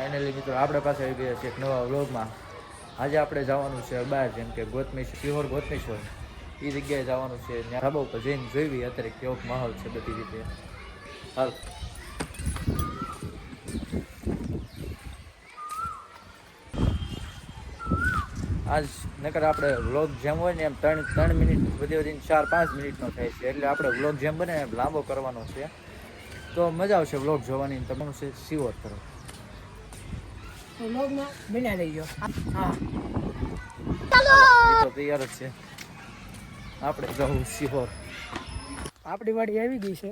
Finally મિત્રો આપણે પાસે આવી ગયા છે એક નવા વ્લોગમાં. આજે આપણે જવાનું છે બહાર, જેમ કે સિહોર ગોતમેશ્વર એ જગ્યાએ જવાનું છે. ત્યાં ધાબા ઉપર જઈને જોઈ અત્યારે કેવો માહોલ છે બધી રીતે. હાલ આજ નકર આપણે વ્લોગ જેમ હોય ને એમ 3 મિનિટ વધીને 4-5 મિનિટનો થાય છે, એટલે આપણે વ્લોગ જેમ બને એમ લાંબો કરવાનો છે. તો મજા આવશે વ્લોગ જોવાની. તમારું છે સિહોર તરફ વ્લોગમાં બના લઈજો. હા તો તૈયાર જ છે. આપણે જવું સિહોર. આપણી વાડી આવી ગઈ છે.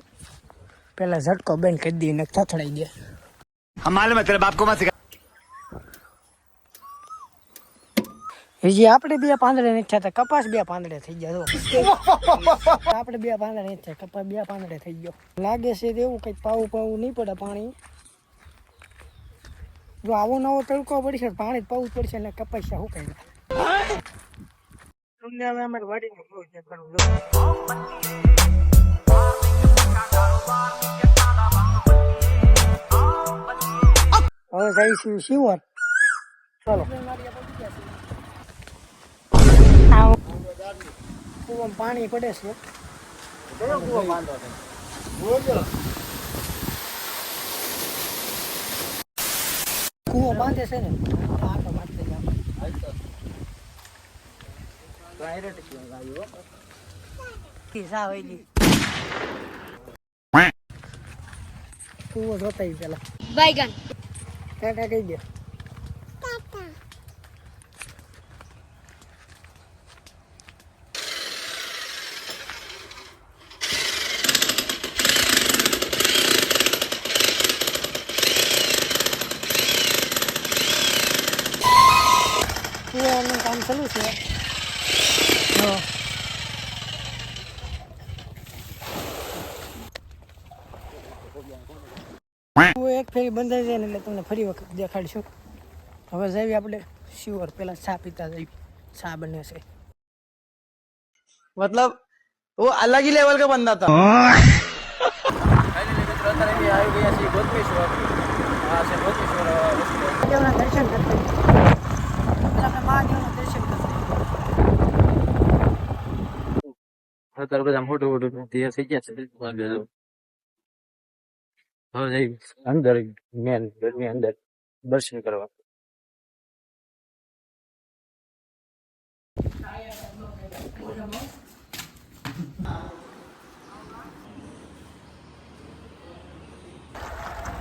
પેલા ઝટકો બેન કરી દઈએ ને થોથડાઈ દે. हमारे मतलब आपको मत सिखा। હજી આપણે બે પાંદડે નથી થતા, કપાસ બે પાંદડે થઈ ગયા. આપણે બે પાંદડે નથી થયા, કપાસ બે પાંદડે થઈ ગયો. લાગે છે એવું કઈ પાવું નહીં પડે પાણી. જો આવો નવો તડકો પડશે પાણી પાવું પડશે ને કપાસિયા શું કહી તમને હવે અમારે વાડીને કેવું છે કરવું. હવે જઈશું સિહોર. ચલો કુવામાં પાણી પડે છે. કુવો બાંધે છે ને આટો મારતે કુવો જોતા પેલા बैगन ટાટા કહી દે. કુવાનું કામ ચાલુ છે. એક ફેરી બંધાઈ જાય ને એટલે તમને ફરી વખત દેખાડીશું. હવે જઈએ આપણે સિહોર. પેલા ચા પીતા જઈએ. ચા બને છે. मतलब वो अलग ही लेवल का बंदा था। ફાઇનલી મિત્રો અત્યારે આવી ગયા છીએ ગોતમેશ્વર. આ છે ગોતમેશ્વર. મહાદેવના દર્શન કરતા આપણે મહાદેવના દર્શન કરતા. અત્યારે બધા મોટું તૈયાર થઈ ગયા છે. હવે જઈ અંદર મેન ઘરની અંદર દર્શન કરવા.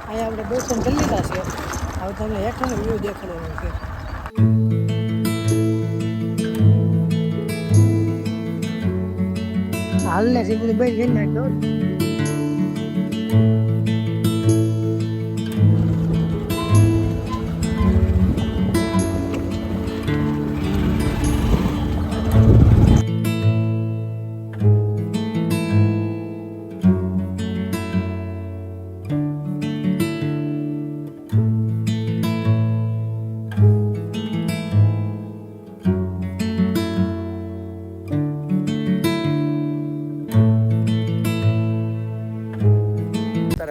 અહીંયા આપણે દર્શન કરી લીધા છે. હવે તમને હેઠળનો વ્યૂ દેખાડવાનો છે. હાલને છે બધું બંધ કરી નાખજો.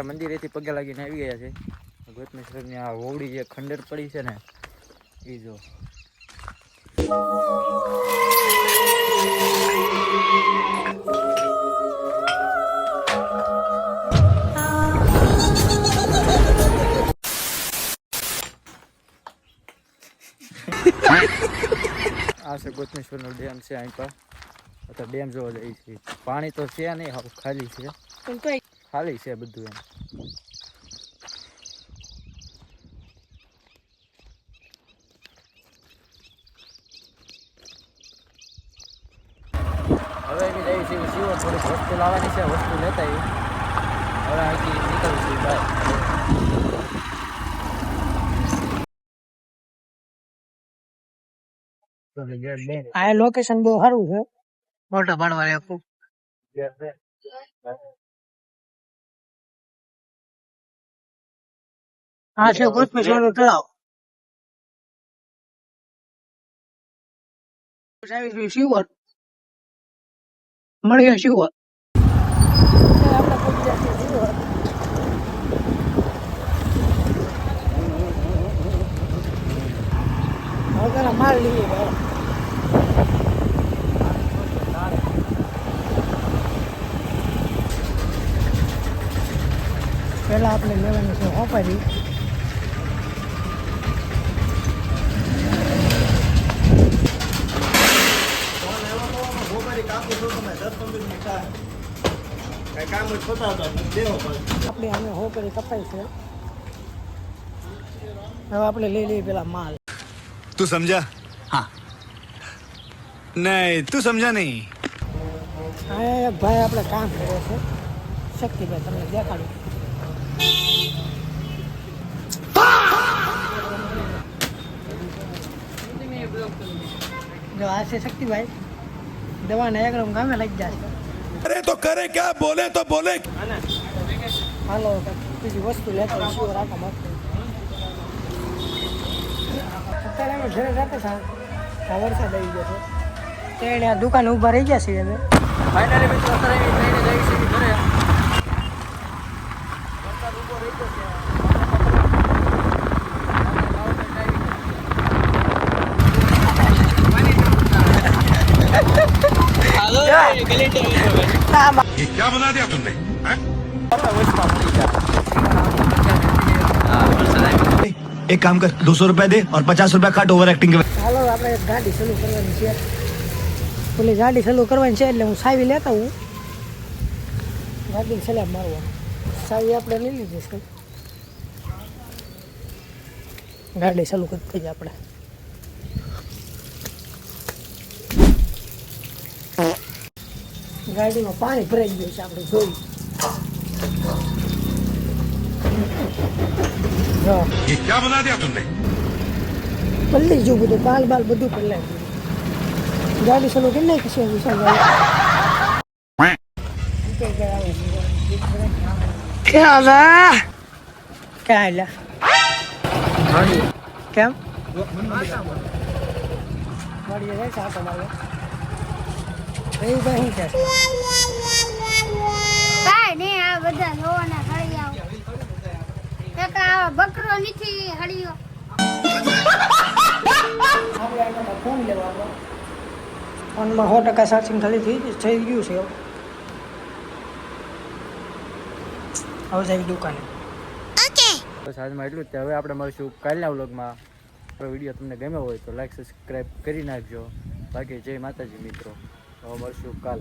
મંદિરેથી પગે લાગીને આવી ગયા છે. ગોતમેશ્વરની આ હોવડી જે ખંડેર પડી છે ને એ જો. આ છે ગોતમેશ્વરનો ડેમ છે. અહીં પર અત્યારે ડેમ જોવા જાય છે. પાણી તો છે નહીં, ખાલી છે. ખાલી છે બધું એમ. હવે એમ જઈએ છીએ સિહોર. થોડીક વસ્તુ લાવવાની છે, વસ્તુ લેતા હવે અહીંથી નીકળીશું બહાર. આ લોકેશન બહુ સારું છે. મોટા પાડવા આખું આ છે ગોતમેશ્વરનું તળાવ. સિહોર મળીએ સિહોર. આપણે પેલા માલ લઈએ ભાઈ. પેલા આપણે લેવાની છે હોપારી. આપણે અમે હોપારી કપાઈ છે. હવે આપણે લઈ લઈએ પેલા માલ. तू समझा हाँ नहीं तू समझा नहीं હા ભાઈ આપણે કામ કરે છે શક્તિભાઈ, તમને દેખાડું. જો આ છે શક્તિભાઈ, દવાના એકદમ ગામે લઈ જશે. अरे तो करे क्या बोले तो बोले હાલો બીજી વસ્તુ લેતા હોય શિવ રાખવા માંગતો. અત્યારે અમે ઘરે જતા હતા, આ વરસાદ આવી ગયો છે. તેણે આ દુકાને ઊભા રહી ગયા છીએ અમે. ફાઇનલી મિત્રો અત્યારે લઈને જઈ છીએ ઘરે. વરસાદ ઊભો રહી ગયો છે. ये क्या बना दिया तुमने हाँ? एक काम कर 200 रुपए दे और 50 रुपए काट ओवर एक्टिंग के હાલો આપણે એક ગાડી ચાલુ કરવાની છે. પેલી ગાડી ચાલુ કરવાની છે એટલે હું સાવી લેતા હું ગાડી સલાહ મારવા. સાવી આપણે લઈ લીધી છે. ગાડી ચાલુ કરી દઈએ આપણે. ગાડીમાં પાણી ભરાઈ ગયું છે, આપણે જોઈ. જો ये क्या बना दिया तुमने પલ્લી જો બધું બાલ બાલ બધું પલ્લાઈ ગયું. ગાડી ચાલુ કરી નાખી છે વિશાલ ક્યાં ક્યાં કેમ મળીએ જાય છે આટો મારવા. એવું કઈ શું છે? કાંઈ નહીં, આ બધા લોવાના હળિયાઓ. એક આ બકરો નથી હળિયો. આપણે આમાં ફોન લેવાનો. ફોનમાં 100% ચાર્જિંગ ખાલી થઈ ગયું છે. હવે જાય દુકાને. બસ આજમાં એટલું જ છે. હવે આપણે મળશું કાલના વ્લોગમાં. આપણો વિડીયો તમને ગમ્યો હોય તો લાઈક સબસ્ક્રાઈબ કરી નાખજો. બાકી જય માતાજી મિત્રો. હવે મળશું કાલ.